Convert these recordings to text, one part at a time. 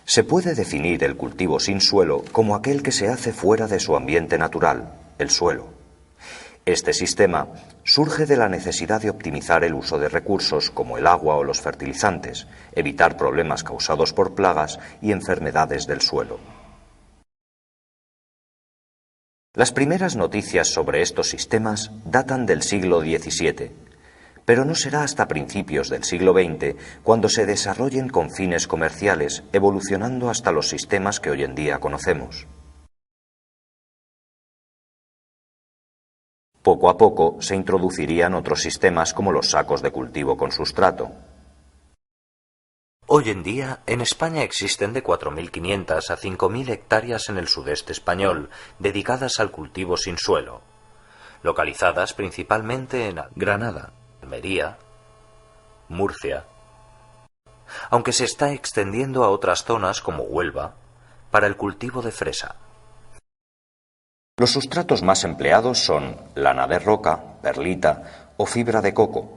Se puede definir el cultivo sin suelo como aquel que se hace fuera de su ambiente natural, el suelo. Este sistema surge de la necesidad de optimizar el uso de recursos como el agua o los fertilizantes, evitar problemas causados por plagas y enfermedades del suelo. Las primeras noticias sobre estos sistemas datan del siglo XVII, pero no será hasta principios del siglo XX cuando se desarrollen con fines comerciales, evolucionando hasta los sistemas que hoy en día conocemos. Poco a poco se introducirían otros sistemas como los sacos de cultivo con sustrato. Hoy en día, en España existen de 4.500 a 5.000 hectáreas en el sudeste español dedicadas al cultivo sin suelo, localizadas principalmente en Granada, Almería, Murcia, aunque se está extendiendo a otras zonas como Huelva para el cultivo de fresa. Los sustratos más empleados son lana de roca, perlita o fibra de coco.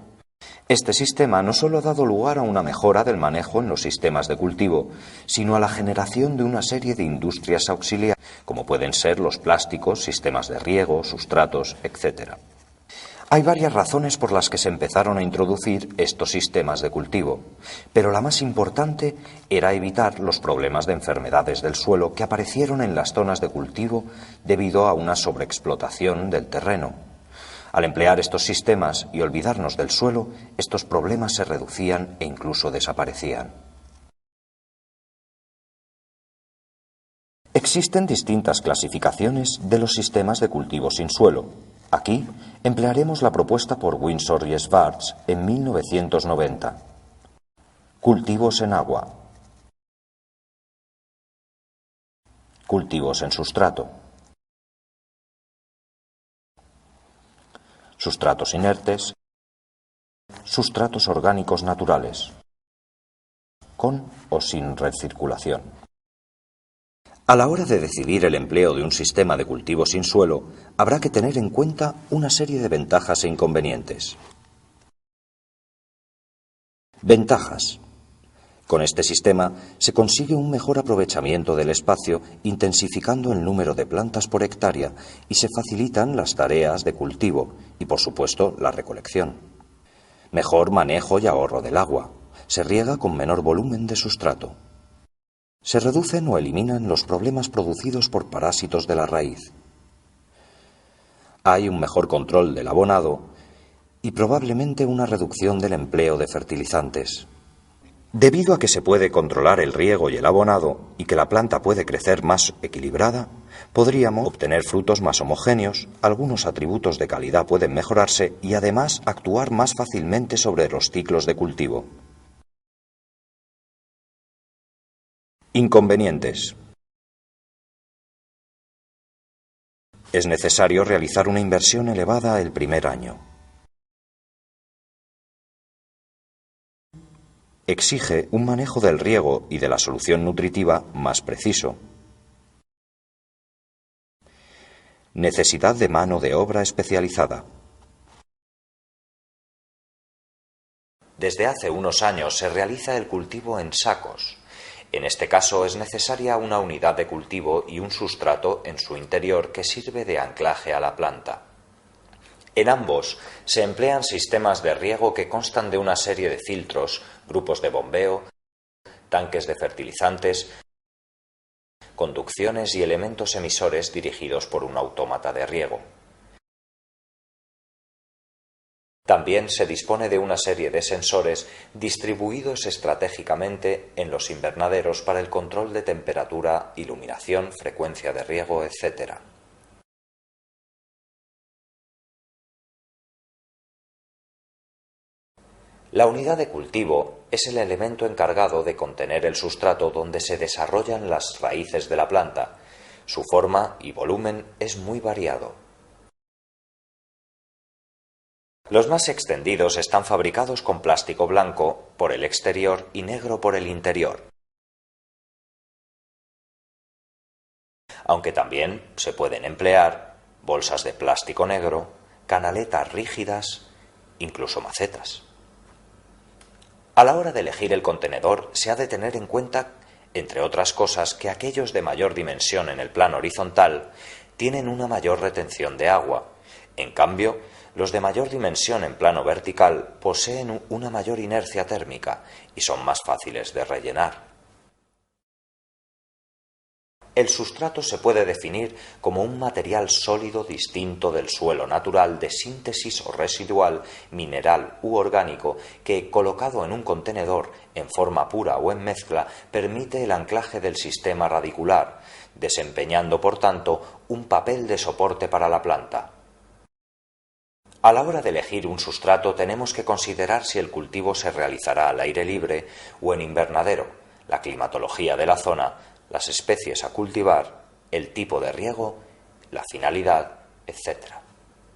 Este sistema no solo ha dado lugar a una mejora del manejo en los sistemas de cultivo, sino a la generación de una serie de industrias auxiliares, como pueden ser los plásticos, sistemas de riego, sustratos, etc. Hay varias razones por las que se empezaron a introducir estos sistemas de cultivo, pero la más importante era evitar los problemas de enfermedades del suelo que aparecieron en las zonas de cultivo debido a una sobreexplotación del terreno. Al emplear estos sistemas y olvidarnos del suelo, estos problemas se reducían e incluso desaparecían. Existen distintas clasificaciones de los sistemas de cultivo sin suelo. Aquí emplearemos la propuesta por Windsor y Schwartz en 1990. Cultivos en agua. Cultivos en sustrato. Sustratos inertes. Sustratos orgánicos naturales. Con o sin recirculación. A la hora de decidir el empleo de un sistema de cultivo sin suelo, habrá que tener en cuenta una serie de ventajas e inconvenientes. Ventajas. Con este sistema se consigue un mejor aprovechamiento del espacio, intensificando el número de plantas por hectárea y se facilitan las tareas de cultivo y, por supuesto, la recolección. Mejor manejo y ahorro del agua. Se riega con menor volumen de sustrato. Se reducen o eliminan los problemas producidos por parásitos de la raíz. Hay un mejor control del abonado y probablemente una reducción del empleo de fertilizantes. Debido a que se puede controlar el riego y el abonado y que la planta puede crecer más equilibrada, podríamos obtener frutos más homogéneos, algunos atributos de calidad pueden mejorarse y además actuar más fácilmente sobre los ciclos de cultivo. Inconvenientes. Es necesario realizar una inversión elevada el primer año. Exige un manejo del riego y de la solución nutritiva más preciso. Necesidad de mano de obra especializada. Desde hace unos años se realiza el cultivo en sacos. En este caso es necesaria una unidad de cultivo y un sustrato en su interior que sirve de anclaje a la planta. En ambos se emplean sistemas de riego que constan de una serie de filtros, grupos de bombeo, tanques de fertilizantes, conducciones y elementos emisores dirigidos por un autómata de riego. También se dispone de una serie de sensores distribuidos estratégicamente en los invernaderos para el control de temperatura, iluminación, frecuencia de riego, etc. La unidad de cultivo es el elemento encargado de contener el sustrato donde se desarrollan las raíces de la planta. Su forma y volumen es muy variado. Los más extendidos están fabricados con plástico blanco por el exterior y negro por el interior. Aunque también se pueden emplear bolsas de plástico negro, canaletas rígidas, incluso macetas. A la hora de elegir el contenedor se ha de tener en cuenta entre otras cosas que aquellos de mayor dimensión en el plano horizontal tienen una mayor retención de agua. En cambio, los de mayor dimensión en plano vertical poseen una mayor inercia térmica y son más fáciles de rellenar. El sustrato se puede definir como un material sólido distinto del suelo natural de síntesis o residual, mineral u orgánico, que, colocado en un contenedor en forma pura o en mezcla, permite el anclaje del sistema radicular, desempeñando por tanto un papel de soporte para la planta. A la hora de elegir un sustrato tenemos que considerar si el cultivo se realizará al aire libre o en invernadero, la climatología de la zona, las especies a cultivar, el tipo de riego, la finalidad, etc.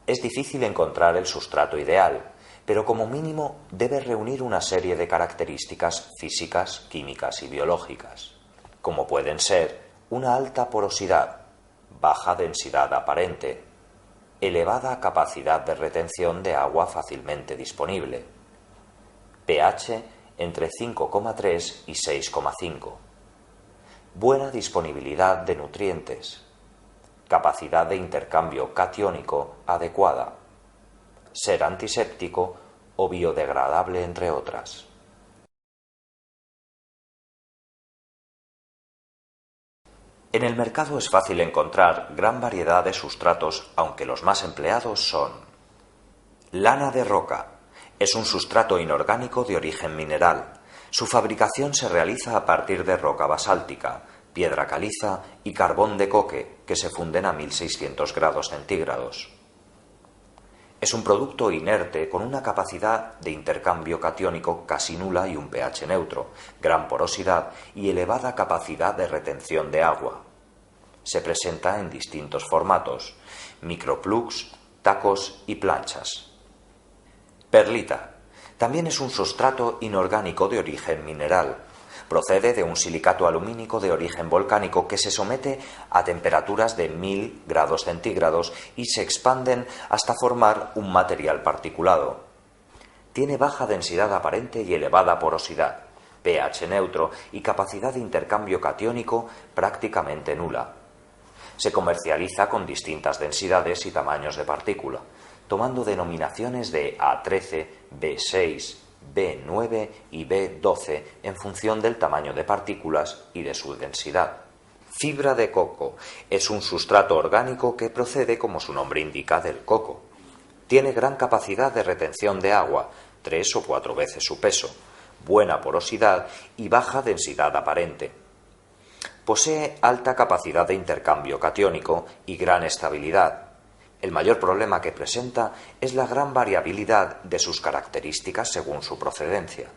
Es difícil encontrar el sustrato ideal, pero como mínimo debe reunir una serie de características físicas, químicas y biológicas, como pueden ser una alta porosidad, baja densidad aparente, elevada capacidad de retención de agua fácilmente disponible, pH entre 5,3 y 6,5, buena disponibilidad de nutrientes, capacidad de intercambio catiónico adecuada, ser antiséptico o biodegradable, entre otras. En el mercado es fácil encontrar gran variedad de sustratos, aunque los más empleados son: lana de roca. Es un sustrato inorgánico de origen mineral. Su fabricación se realiza a partir de roca basáltica, piedra caliza y carbón de coque, que se funden a 1600 grados centígrados. Es un producto inerte con una capacidad de intercambio catiónico casi nula y un pH neutro, gran porosidad y elevada capacidad de retención de agua. Se presenta en distintos formatos: microplugs, tacos y planchas. Perlita. También es un sustrato inorgánico de origen mineral. Procede de un silicato alumínico de origen volcánico que se somete a temperaturas de 1000 grados centígrados y se expanden hasta formar un material particulado. Tiene baja densidad aparente y elevada porosidad, pH neutro y capacidad de intercambio catiónico prácticamente nula. Se comercializa con distintas densidades y tamaños de partícula, tomando denominaciones de A13, B6, B9 y B12 en función del tamaño de partículas y de su densidad. Fibra de coco. Es un sustrato orgánico que procede, como su nombre indica, del coco. Tiene gran capacidad de retención de agua, 3 o 4 veces su peso, buena porosidad y baja densidad aparente. Posee alta capacidad de intercambio catiónico y gran estabilidad. El mayor problema que presenta es la gran variabilidad de sus características según su procedencia.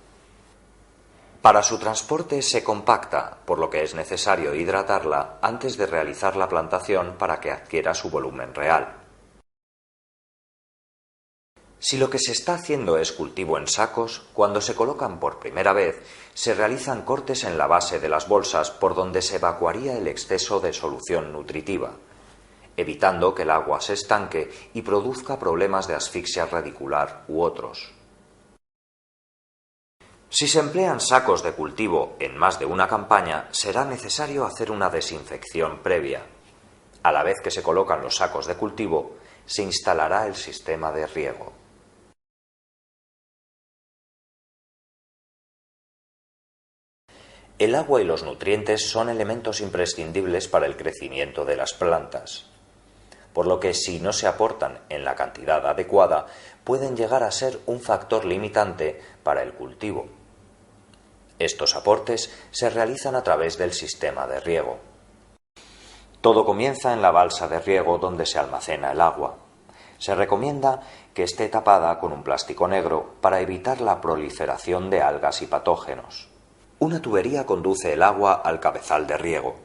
Para su transporte se compacta, por lo que es necesario hidratarla antes de realizar la plantación para que adquiera su volumen real. Si lo que se está haciendo es cultivo en sacos, cuando se colocan por primera vez, se realizan cortes en la base de las bolsas por donde se evacuaría el exceso de solución nutritiva, evitando que el agua se estanque y produzca problemas de asfixia radicular u otros. Si se emplean sacos de cultivo en más de una campaña, será necesario hacer una desinfección previa. A la vez que se colocan los sacos de cultivo, se instalará el sistema de riego. El agua y los nutrientes son elementos imprescindibles para el crecimiento de las plantas, por lo que si no se aportan en la cantidad adecuada, pueden llegar a ser un factor limitante para el cultivo. Estos aportes se realizan a través del sistema de riego. Todo comienza en la balsa de riego donde se almacena el agua. Se recomienda que esté tapada con un plástico negro para evitar la proliferación de algas y patógenos. Una tubería conduce el agua al cabezal de riego,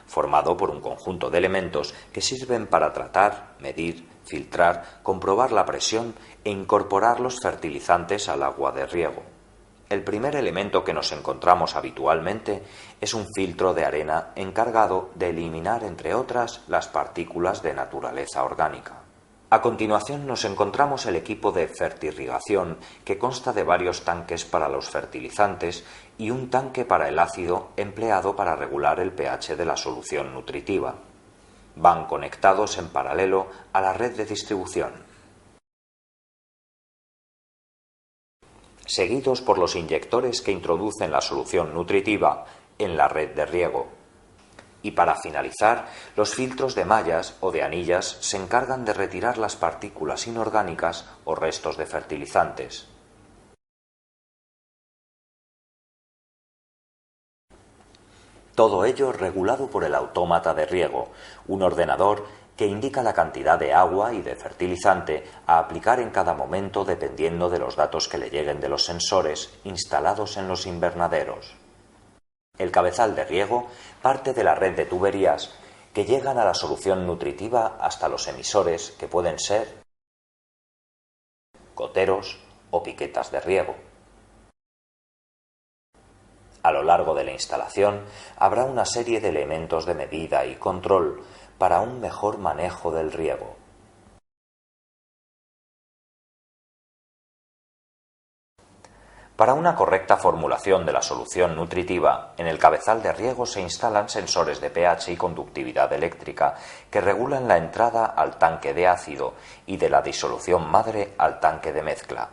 formado por un conjunto de elementos que sirven para tratar, medir, filtrar, comprobar la presión e incorporar los fertilizantes al agua de riego. El primer elemento que nos encontramos habitualmente es un filtro de arena encargado de eliminar, entre otras, las partículas de naturaleza orgánica. A continuación nos encontramos el equipo de fertirrigación, que consta de varios tanques para los fertilizantes y un tanque para el ácido empleado para regular el pH de la solución nutritiva. Van conectados en paralelo a la red de distribución, seguidos por los inyectores que introducen la solución nutritiva en la red de riego. Y para finalizar, los filtros de mallas o de anillas se encargan de retirar las partículas inorgánicas o restos de fertilizantes. Todo ello regulado por el autómata de riego, un ordenador que indica la cantidad de agua y de fertilizante a aplicar en cada momento dependiendo de los datos que le lleguen de los sensores instalados en los invernaderos. El cabezal de riego parte de la red de tuberías que llegan a la solución nutritiva hasta los emisores, que pueden ser goteros o piquetas de riego. A lo largo de la instalación habrá una serie de elementos de medida y control para un mejor manejo del riego. Para una correcta formulación de la solución nutritiva, en el cabezal de riego se instalan sensores de pH y conductividad eléctrica que regulan la entrada al tanque de ácido y de la disolución madre al tanque de mezcla.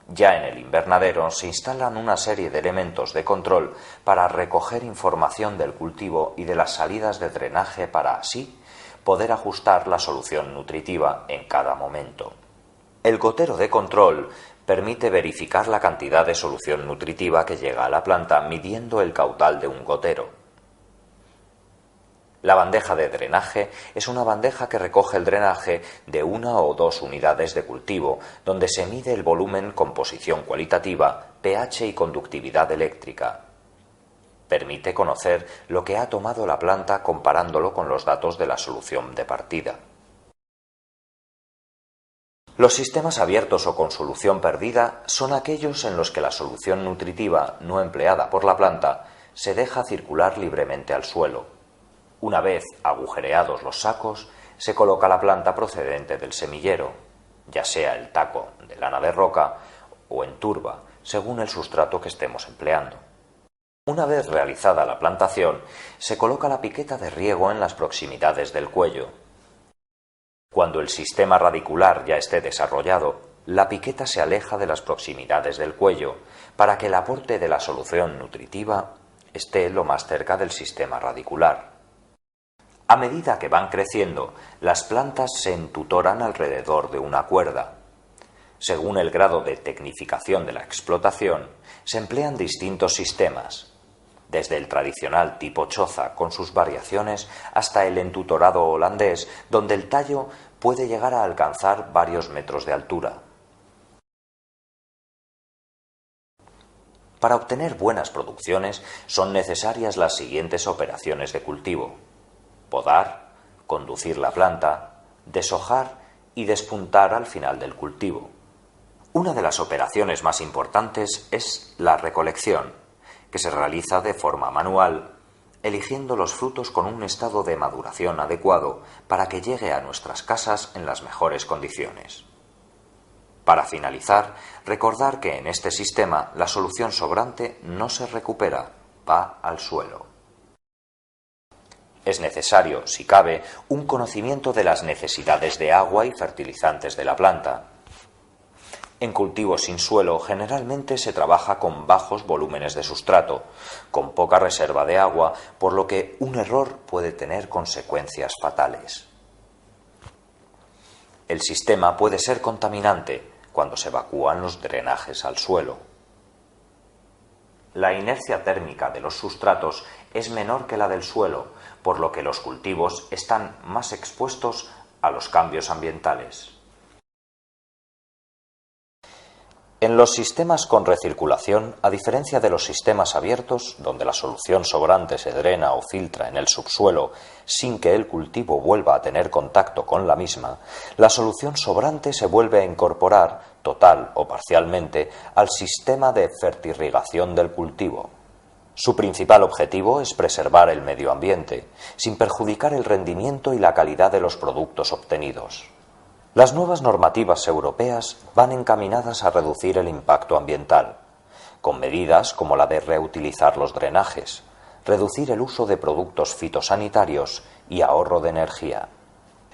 Ya en el invernadero se instalan una serie de elementos de control para recoger información del cultivo y de las salidas de drenaje para así poder ajustar la solución nutritiva en cada momento. El gotero de control permite verificar la cantidad de solución nutritiva que llega a la planta midiendo el caudal de un gotero. La bandeja de drenaje es una bandeja que recoge el drenaje de 1 o 2 unidades de cultivo, donde se mide el volumen, composición cualitativa, pH y conductividad eléctrica. Permite conocer lo que ha tomado la planta comparándolo con los datos de la solución de partida. Los sistemas abiertos o con solución perdida son aquellos en los que la solución nutritiva no empleada por la planta se deja circular libremente al suelo. Una vez agujereados los sacos, se coloca la planta procedente del semillero, ya sea el taco de lana de roca o en turba, según el sustrato que estemos empleando. Una vez realizada la plantación, se coloca la piqueta de riego en las proximidades del cuello. Cuando el sistema radicular ya esté desarrollado, la piqueta se aleja de las proximidades del cuello para que el aporte de la solución nutritiva esté lo más cerca del sistema radicular. A medida que van creciendo, las plantas se entutoran alrededor de una cuerda. Según el grado de tecnificación de la explotación, se emplean distintos sistemas, desde el tradicional tipo choza con sus variaciones hasta el entutorado holandés, donde el tallo puede llegar a alcanzar varios metros de altura. Para obtener buenas producciones son necesarias las siguientes operaciones de cultivo: podar, conducir la planta, deshojar y despuntar al final del cultivo. Una de las operaciones más importantes es la recolección, que se realiza de forma manual, eligiendo los frutos con un estado de maduración adecuado para que llegue a nuestras casas en las mejores condiciones. Para finalizar, recordar que en este sistema la solución sobrante no se recupera, va al suelo. Es necesario, si cabe, un conocimiento de las necesidades de agua y fertilizantes de la planta. En cultivos sin suelo generalmente se trabaja con bajos volúmenes de sustrato, con poca reserva de agua, por lo que un error puede tener consecuencias fatales. El sistema puede ser contaminante cuando se evacúan los drenajes al suelo. La inercia térmica de los sustratos es menor que la del suelo, por lo que los cultivos están más expuestos a los cambios ambientales. En los sistemas con recirculación, a diferencia de los sistemas abiertos, donde la solución sobrante se drena o filtra en el subsuelo sin que el cultivo vuelva a tener contacto con la misma, la solución sobrante se vuelve a incorporar, total o parcialmente, al sistema de fertirrigación del cultivo. Su principal objetivo es preservar el medio ambiente, sin perjudicar el rendimiento y la calidad de los productos obtenidos. Las nuevas normativas europeas van encaminadas a reducir el impacto ambiental, con medidas como la de reutilizar los drenajes, reducir el uso de productos fitosanitarios y ahorro de energía.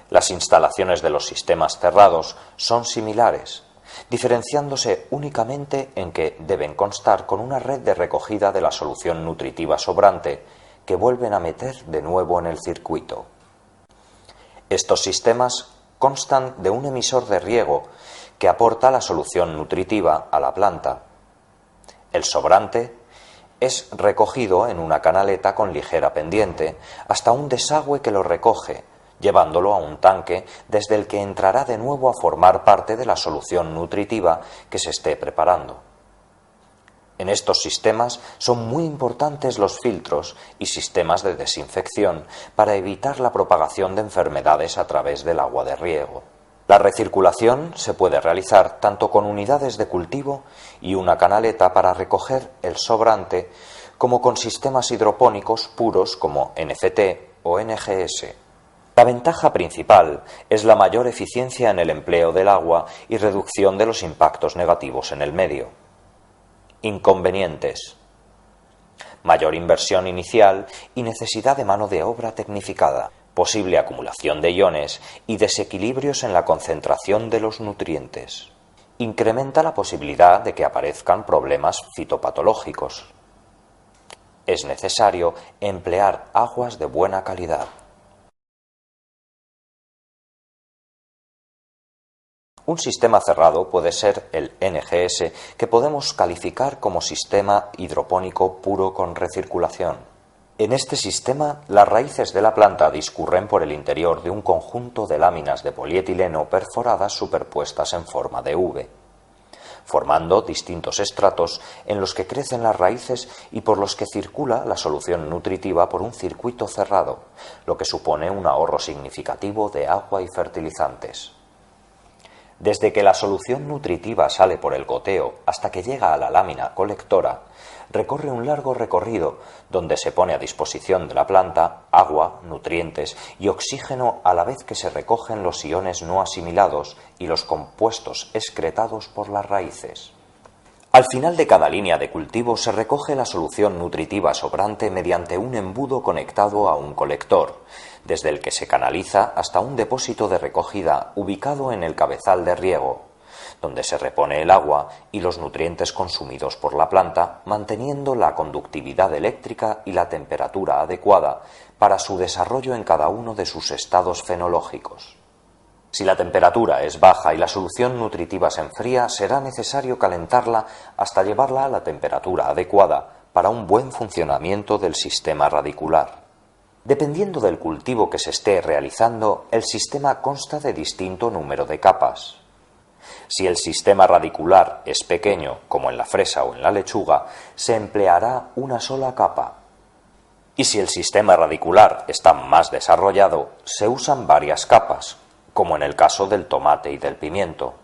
Las instalaciones de los sistemas cerrados son similares, diferenciándose únicamente en que deben constar con una red de recogida de la solución nutritiva sobrante que vuelven a meter de nuevo en el circuito. Estos sistemas constan de un emisor de riego que aporta la solución nutritiva a la planta. El sobrante es recogido en una canaleta con ligera pendiente hasta un desagüe que lo recoge, llevándolo a un tanque desde el que entrará de nuevo a formar parte de la solución nutritiva que se esté preparando. En estos sistemas son muy importantes los filtros y sistemas de desinfección para evitar la propagación de enfermedades a través del agua de riego. La recirculación se puede realizar tanto con unidades de cultivo y una canaleta para recoger el sobrante, como con sistemas hidropónicos puros como NFT o NGS. La ventaja principal es la mayor eficiencia en el empleo del agua y reducción de los impactos negativos en el medio. Inconvenientes: mayor inversión inicial y necesidad de mano de obra tecnificada, posible acumulación de iones y desequilibrios en la concentración de los nutrientes. Incrementa la posibilidad de que aparezcan problemas fitopatológicos. Es necesario emplear aguas de buena calidad. Un sistema cerrado puede ser el NGS, que podemos calificar como sistema hidropónico puro con recirculación. En este sistema, las raíces de la planta discurren por el interior de un conjunto de láminas de polietileno perforadas superpuestas en forma de V, formando distintos estratos en los que crecen las raíces y por los que circula la solución nutritiva por un circuito cerrado, lo que supone un ahorro significativo de agua y fertilizantes. Desde que la solución nutritiva sale por el goteo hasta que llega a la lámina colectora, recorre un largo recorrido donde se pone a disposición de la planta agua, nutrientes y oxígeno a la vez que se recogen los iones no asimilados y los compuestos excretados por las raíces. Al final de cada línea de cultivo se recoge la solución nutritiva sobrante mediante un embudo conectado a un colector, desde el que se canaliza hasta un depósito de recogida ubicado en el cabezal de riego, donde se repone el agua y los nutrientes consumidos por la planta, manteniendo la conductividad eléctrica y la temperatura adecuada para su desarrollo en cada uno de sus estados fenológicos. Si la temperatura es baja y la solución nutritiva se enfría, será necesario calentarla hasta llevarla a la temperatura adecuada para un buen funcionamiento del sistema radicular. Dependiendo del cultivo que se esté realizando, el sistema consta de distinto número de capas. Si el sistema radicular es pequeño, como en la fresa o en la lechuga, se empleará una sola capa. Y si el sistema radicular está más desarrollado, se usan varias capas, como en el caso del tomate y del pimiento.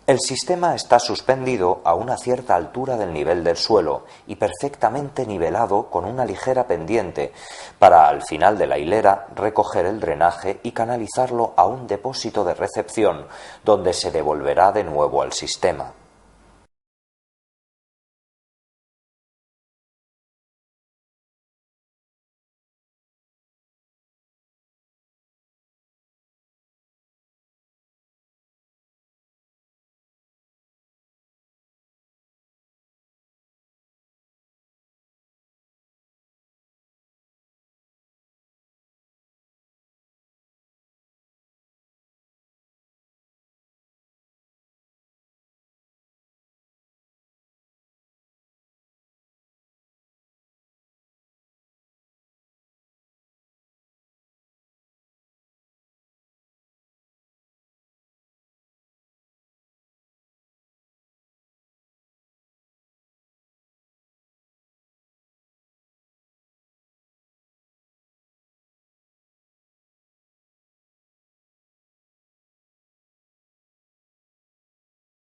El sistema está suspendido a una cierta altura del nivel del suelo y perfectamente nivelado con una ligera pendiente para, al final de la hilera, recoger el drenaje y canalizarlo a un depósito de recepción donde se devolverá de nuevo al sistema.